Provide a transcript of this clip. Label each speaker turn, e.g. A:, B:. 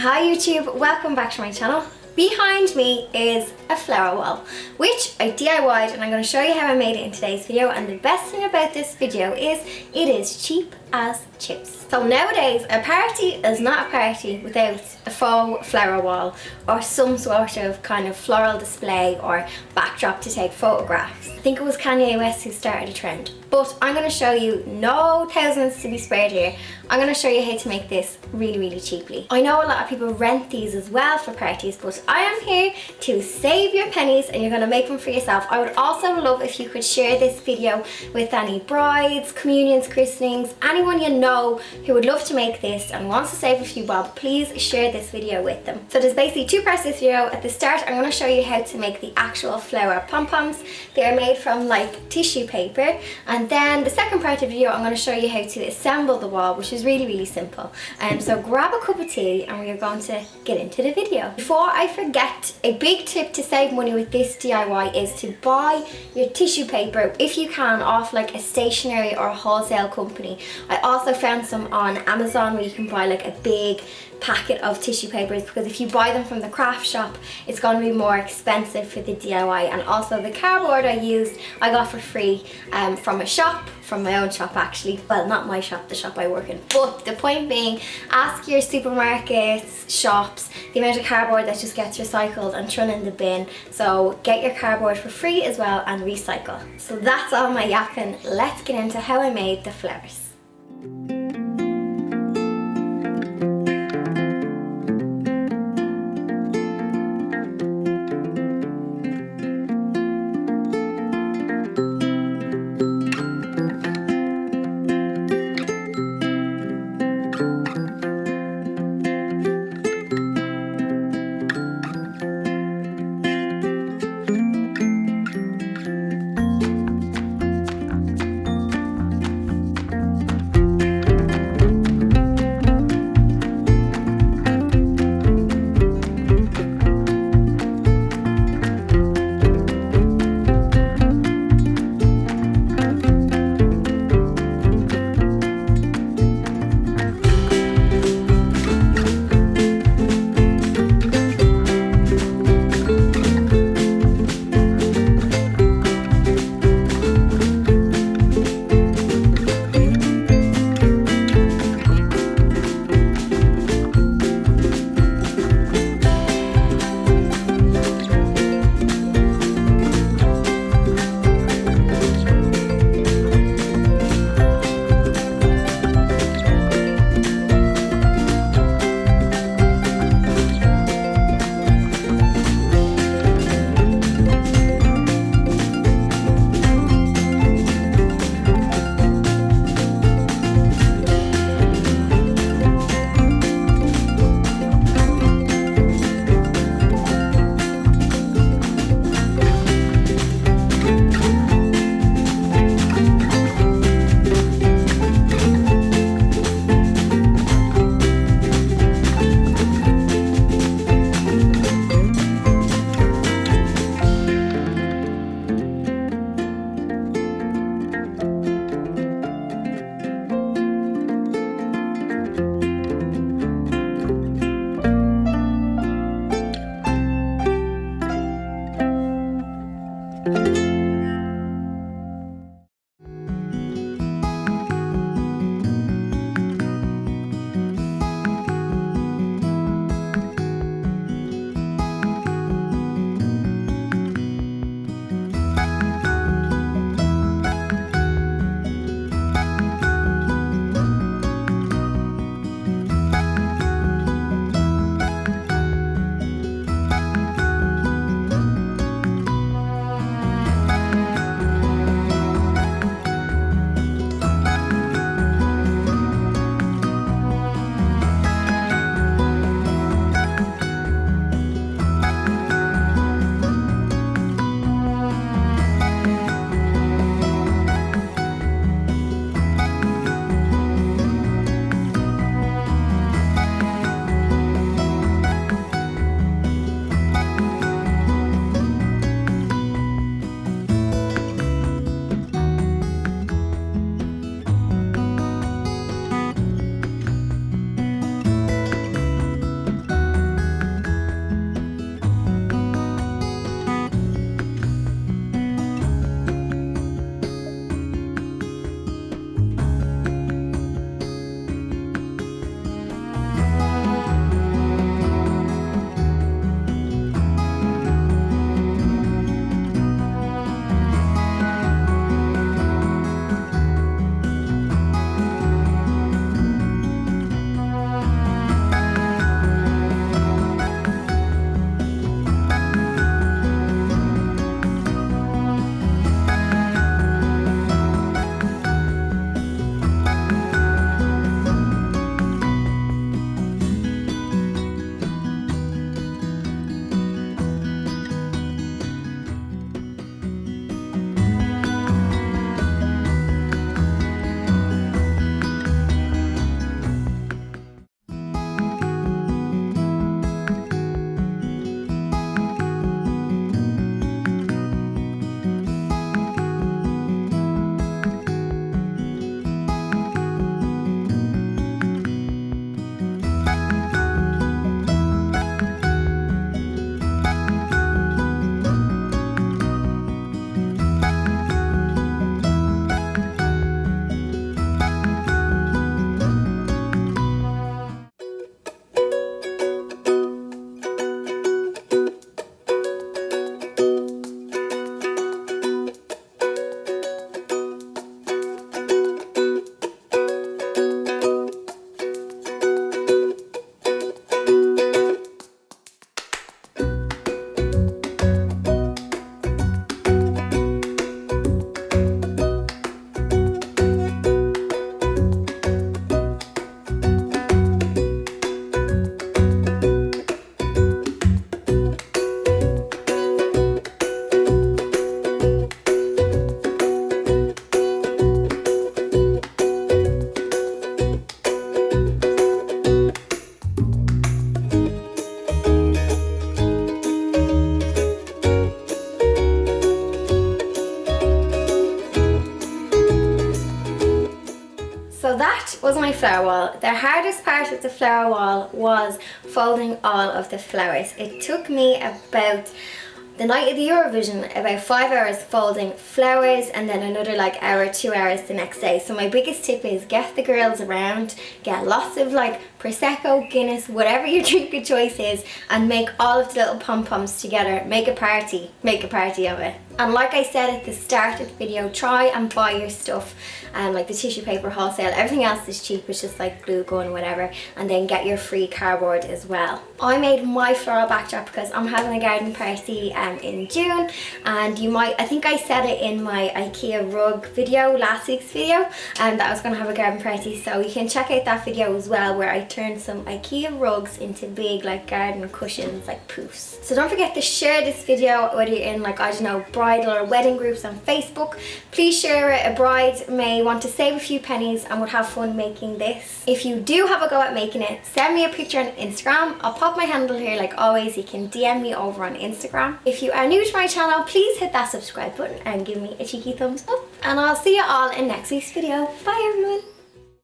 A: Hi YouTube, welcome back to my channel. Behind me is a flower wall, which I DIY'd, and I'm going to show you how I made it in today's video. And the best thing about this video is it is cheap as chips. So nowadays a party is not a party without a faux flower wall or some sort of kind of floral display or backdrop to take photographs. I think it was Kanye West who started a trend, but I'm going to show you, no thousands to be spared here. I'm going to show you how to make this really cheaply. I know a lot of people rent these as well for parties, but I am here to save your pennies and you're going to make them for yourself. I would also love if you could share this video with any brides, communions, christenings, anyone you know who would love to make this and wants to save a few bob. Please share this video with them. So there's basically two parts to this video. At the start I'm going to show you how to make the actual flower pom-poms. They are made from like tissue paper, and then the second part of the video I'm going to show you how to assemble the wall, which is really simple. So grab a cup of tea and we are going to get into the video. Before I forget, a big tip to save money with this DIY is to buy your tissue paper, if you can, off like a stationery or a wholesale company. I also found some on Amazon where you can buy like a big packet of tissue papers, because if you buy them from the craft shop it's going to be more expensive for the DIY. And also the cardboard I got for free from a shop, from my own shop actually. Well, not my shop, the shop I work in. But the point being, ask your supermarkets, shops, the amount of cardboard that just gets recycled and thrown in the bin. So get your cardboard for free as well and recycle. So that's all my yapping. Let's get into how I made the flowers. flower wall. The hardest part of the flower wall was folding all of the flowers. It took me about the night of the Eurovision, about 5 hours folding flowers, and then another like hour, 2 hours the next day. So my biggest tip is get the girls around, get lots of like Prosecco, Guinness, whatever your drink of choice is, and make all of the little pom-poms together. Make a party of it. And like I said at the start of the video, try and buy your stuff, like the tissue paper wholesale. Everything else is cheap, it's just like glue gun, whatever, and then get your free cardboard as well. I made my floral backdrop because I'm having a garden party in June, and I think I said it in my IKEA rug video, last week's video, that I was going to have a garden party, so you can check out that video as well, where I turned some IKEA rugs into big like garden cushions, like poofs. So don't forget to share this video, whether you're in like, I don't know, bridal or wedding groups on Facebook. Please share it. A bride may want to save a few pennies and would have fun making this. If you do have a go at making it, send me a picture on Instagram. I'll pop my handle here like always. You can DM me over on Instagram. If you are new to my channel, please hit that subscribe button and give me a cheeky thumbs up. And I'll see you all in next week's video. Bye everyone.